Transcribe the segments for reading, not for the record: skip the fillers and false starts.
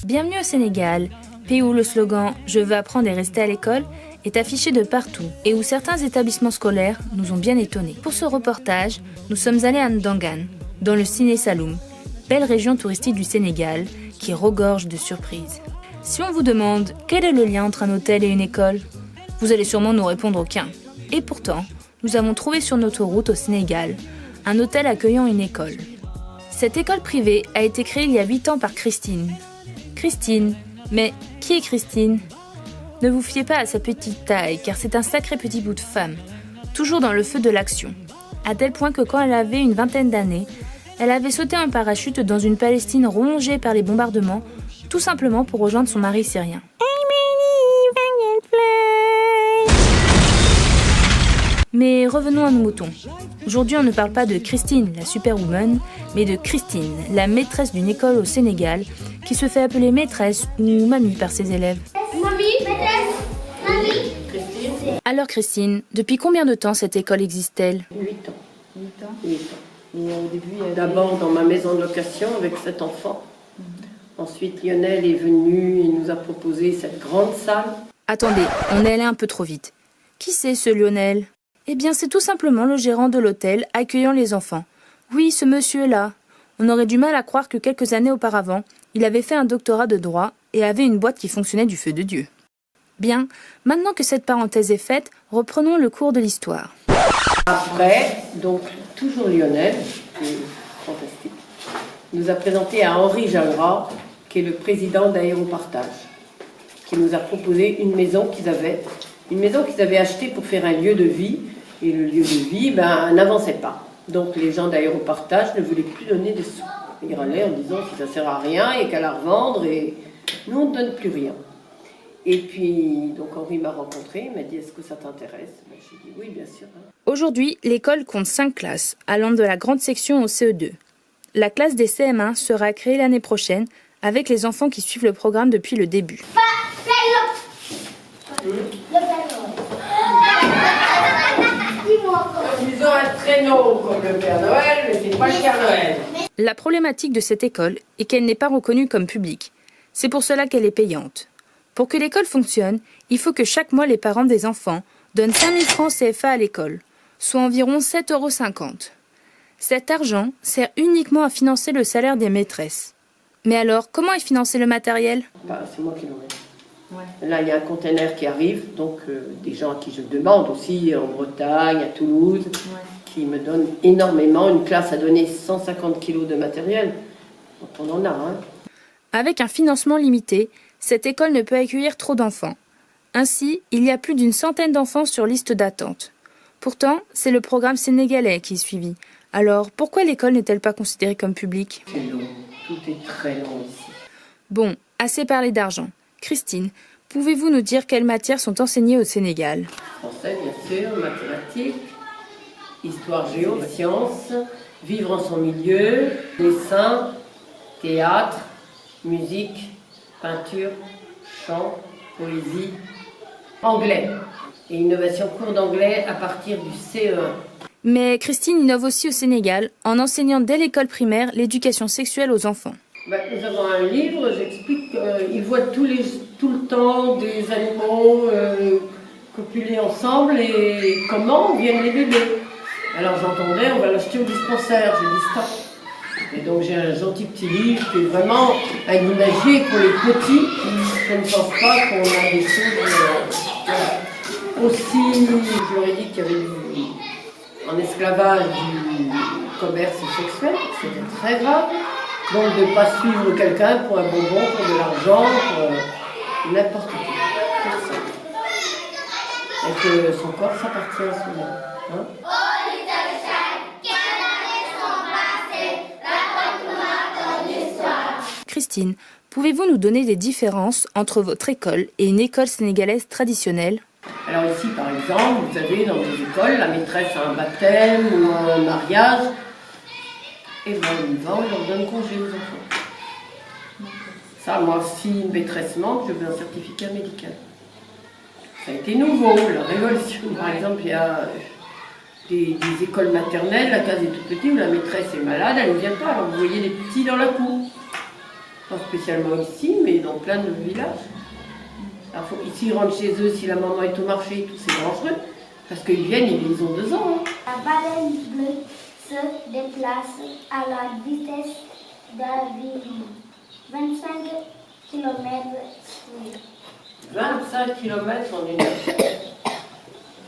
Bienvenue au Sénégal, pays où le slogan « Je veux apprendre et rester à l'école » est affiché de partout et où certains établissements scolaires nous ont bien étonnés. Pour ce reportage, nous sommes allés à Ndangan, dans le Siné Saloum, belle région touristique du Sénégal qui regorge de surprises. Si on vous demande quel est le lien entre un hôtel et une école, vous allez sûrement nous répondre aucun. Et pourtant, nous avons trouvé sur notre route au Sénégal un hôtel accueillant une école. Cette école privée a été créée il y a 8 ans par Christine. Christine, mais qui est Christine ? Ne vous fiez pas à sa petite taille, car c'est un sacré petit bout de femme, toujours dans le feu de l'action. À tel point que quand elle avait une vingtaine d'années, elle avait sauté en parachute dans une Palestine rongée par les bombardements, tout simplement pour rejoindre son mari syrien. Mais revenons à nos moutons. Aujourd'hui, on ne parle pas de Christine, la superwoman, mais de Christine, la maîtresse d'une école au Sénégal, qui se fait appeler maîtresse ou mamie par ses élèves. Mamie, maîtresse, mamie. Christine. Alors Christine, depuis combien de temps cette école existe-t-elle ? 8 ans. 8 ans. Et au début, d'abord dans ma maison de location avec 7 enfants. Ensuite, Lionel est venu et nous a proposé cette grande salle. Attendez, on est allé un peu trop vite. Qui c'est ce Lionel ? Eh bien, c'est tout simplement le gérant de l'hôtel accueillant les enfants. Oui, ce monsieur-là. On aurait du mal à croire que quelques années auparavant, il avait fait un doctorat de droit et avait une boîte qui fonctionnait du feu de Dieu. Bien, maintenant que cette parenthèse est faite, reprenons le cours de l'histoire. Après, donc, toujours Lionel, qui est fantastique, nous a présenté à Henri Jalra, qui est le président d'Aéropartage, qui nous a proposé une maison qu'ils avaient achetée pour faire un lieu de vie. Et le lieu de vie n'avançait pas. Donc les gens d'Aéropartage ne voulaient plus donner de sous. Ils râlaient en disant que ça ne sert à rien et qu'à la revendre, et nous on ne donne plus rien. Et puis, donc Henri m'a rencontré, il m'a dit « Est-ce que ça t'intéresse ?» J'ai dit « Oui, bien sûr. » Aujourd'hui, l'école compte 5 classes, allant de la grande section au CE2. La classe des CM1 sera créée l'année prochaine, avec les enfants qui suivent le programme depuis le début. Ils ont un traîneau comme le Père Noël, mais c'est pas le Père Noël. La problématique de cette école est qu'elle n'est pas reconnue comme publique. C'est pour cela qu'elle est payante. Pour que l'école fonctionne, il faut que chaque mois les parents des enfants donnent 5 000 francs CFA à l'école, soit environ 7,50 €. Cet argent sert uniquement à financer le salaire des maîtresses. Mais alors, comment est financé le matériel ? C'est moi qui l'aurai. Ouais. Là, il y a un container qui arrive, donc des gens à qui je demande aussi, en Bretagne, à Toulouse, qui me donnent énormément. Une classe a donné 150 kilos de matériel, donc on en a. Avec un financement limité, cette école ne peut accueillir trop d'enfants. Ainsi, il y a plus d'une centaine d'enfants sur liste d'attente. Pourtant, c'est le programme sénégalais qui est suivi. Alors, pourquoi l'école n'est-elle pas considérée comme publique ? C'est long, tout est très long ici. Bon, assez parlé d'argent. Christine, pouvez-vous nous dire quelles matières sont enseignées au Sénégal ? Français, bien sûr, mathématiques, histoire, géo, sciences, vivre en son milieu, dessin, théâtre, musique, peinture, chant, poésie, anglais et innovation cours d'anglais à partir du CE1. Mais Christine innove aussi au Sénégal en enseignant dès l'école primaire l'éducation sexuelle aux enfants. Nous avons un livre, j'explique qu'ils voient tout le temps des animaux copuler ensemble et comment viennent les bébés. Alors j'entendais, on va l'acheter au dispensaire, j'ai dit stop. Et donc j'ai un gentil petit livre qui est vraiment un imagier pour les petits qui ne pensent pas qu'on a des choses. Aussi, je leur ai dit qu'il y avait en esclavage du commerce sexuel, c'était très grave. Donc de ne pas suivre quelqu'un pour un bonbon, pour de l'argent, pour n'importe quoi. Et que son corps s'appartient à soi-même. Christine, pouvez-vous nous donner des différences entre votre école et une école sénégalaise traditionnelle ? Alors ici, par exemple, vous avez dans des écoles, la maîtresse a un baptême ou un mariage. Et bien, on leur donne congé aux enfants. Ça, moi, si une maîtresse manque, je veux un certificat médical. Ça a été nouveau, la révolution. Par exemple, il y a des écoles maternelles, la case est toute petite, où la maîtresse est malade, elle ne vient pas. Alors vous voyez les petits dans la cour. Pas spécialement ici, mais dans plein de villages. Alors, ici, ils rentrent chez eux, si la maman est au marché, tout c'est dangereux. Parce qu'ils viennent, ils ont 2 ans. Hein. La baleine bleue se déplace à la vitesse d'environ 25 km/h. 25 km en une heure.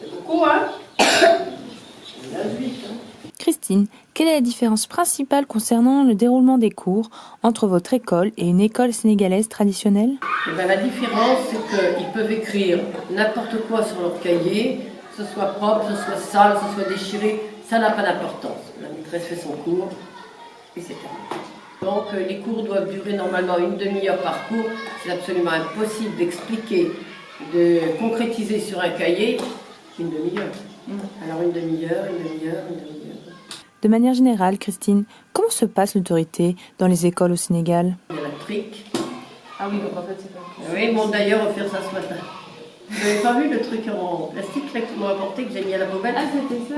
C'est beaucoup, hein? C'est bien vite, hein? Christine, quelle est la différence principale concernant le déroulement des cours entre votre école et une école sénégalaise traditionnelle? Eh ben, la différence, c'est qu'ils peuvent écrire n'importe quoi sur leur cahier, que ce soit propre, que ce soit sale, que ce soit déchiré, ça n'a pas d'importance. La maîtresse fait son cours et c'est terminé. Donc les cours doivent durer normalement une demi-heure par cours. C'est absolument impossible d'expliquer, de concrétiser sur un cahier une demi-heure. Alors une demi-heure, une demi-heure, une demi-heure. De manière générale, Christine, comment se passe l'autorité dans les écoles au Sénégal? Il y a la trique. Ah oui, donc en fait c'est pas... Oui, ils m'ont d'ailleurs offert ça ce matin. Vous n'avez pas vu le truc en plastique là, qu'ils m'ont apporté, que j'ai mis à la poubelle? Ah, c'était ça?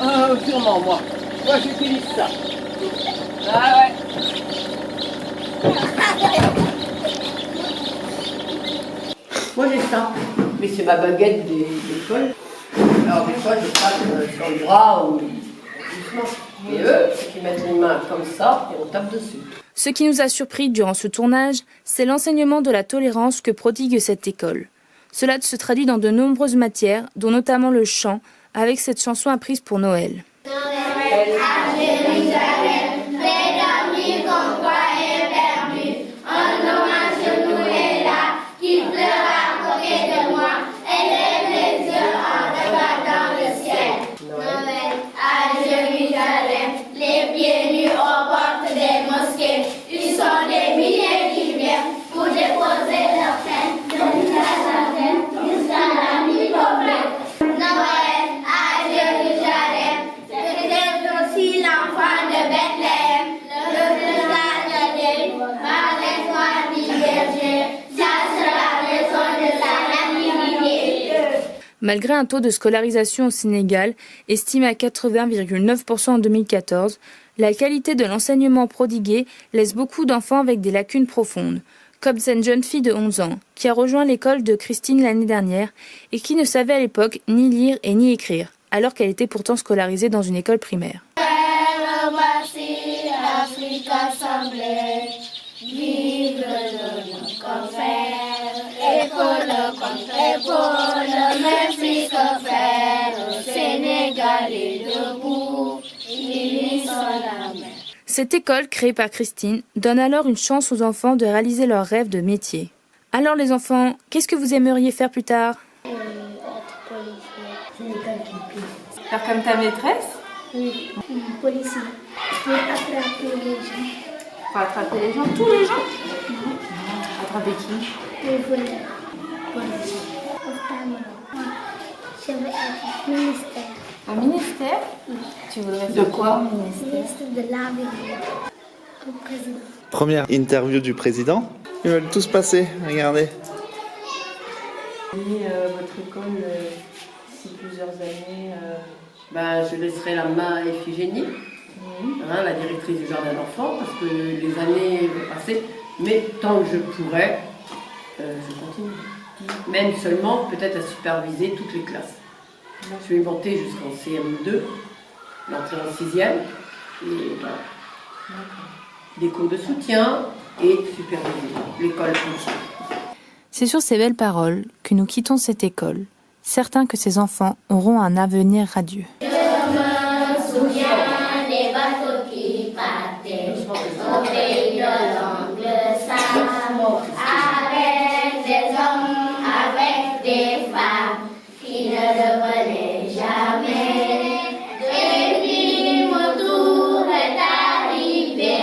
Ah, oui. Sûrement, moi. Moi, j'utilise ça. Ah ouais. Moi, j'ai ça. Mais c'est ma baguette d'école. Alors, des fois, je tape sur le bras ou doucement. Et eux, c'est qu'ils mettent les mains comme ça et on tape dessus. Ce qui nous a surpris durant ce tournage, c'est l'enseignement de la tolérance que prodigue cette école. Cela se traduit dans de nombreuses matières, dont notamment le chant, avec cette chanson apprise pour Noël. Noël à Jérusalem, paix d'avenir qu'on croyait perdu. Un hommage de nous est là, qui pleure à côté de moi, et lève les yeux en regardant le ciel. Noël à Jérusalem, les pieds nus aux portes des mosquées. Ils sont des milliers qui viennent pour déposer leur peine de Jérusalem jusqu'à la nuit complète. Noël à Jérusalem, c'est aussi l'enfant de Bethléem, le message de par l'étoile divergée. Ça sera la raison de sa nativité. Malgré un taux de scolarisation au Sénégal estimé à 80,9% en 2014, la qualité de l'enseignement prodigué laisse beaucoup d'enfants avec des lacunes profondes, comme cette jeune fille de 11 ans qui a rejoint l'école de Christine l'année dernière et qui ne savait à l'époque ni lire et ni écrire, alors qu'elle était pourtant scolarisée dans une école primaire. Voici l'Afrique assemblée, vive nos confrères, épaule contre épaule, merci que faire, le Sénégal est debout, unissons la main. Cette école, créée par Christine, donne alors une chance aux enfants de réaliser leurs rêves de métier. Alors les enfants, qu'est-ce que vous aimeriez faire plus tard? Être policier. Faire comme ta maîtresse? Oui, policier. Pour attraper les gens. Faut attraper les gens, tous les gens? Attraper qui? Les voleurs. Policier. Je veux être ministère. Au ministère? Tu voudrais faire quoi au ministère? Ministre de l'Environnement. Au président. Première interview du président. Ils veulent tous passer, regardez. Et votre école, d'ici plusieurs années... Je laisserai la main à Iphigénie, la directrice du jardin d'enfants, parce que les années vont passer. Mais tant que je pourrai, je continue. Même seulement peut-être à superviser toutes les classes. Je vais monter jusqu'en CM2, l'entrée en 6e, et voilà. Des cours de soutien et superviser l'école continue. C'est sur ces belles paroles que nous quittons cette école, certains que ces enfants auront un avenir radieux. Je me souviens des bateaux qui partaient au pays de l'ongle Sam, avec des hommes, avec des femmes qui ne revenaient jamais. Et puis mon tour est arrivé,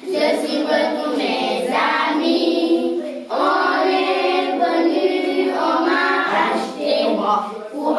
je suis tous mes amis. On est venu, on m'a acheté pour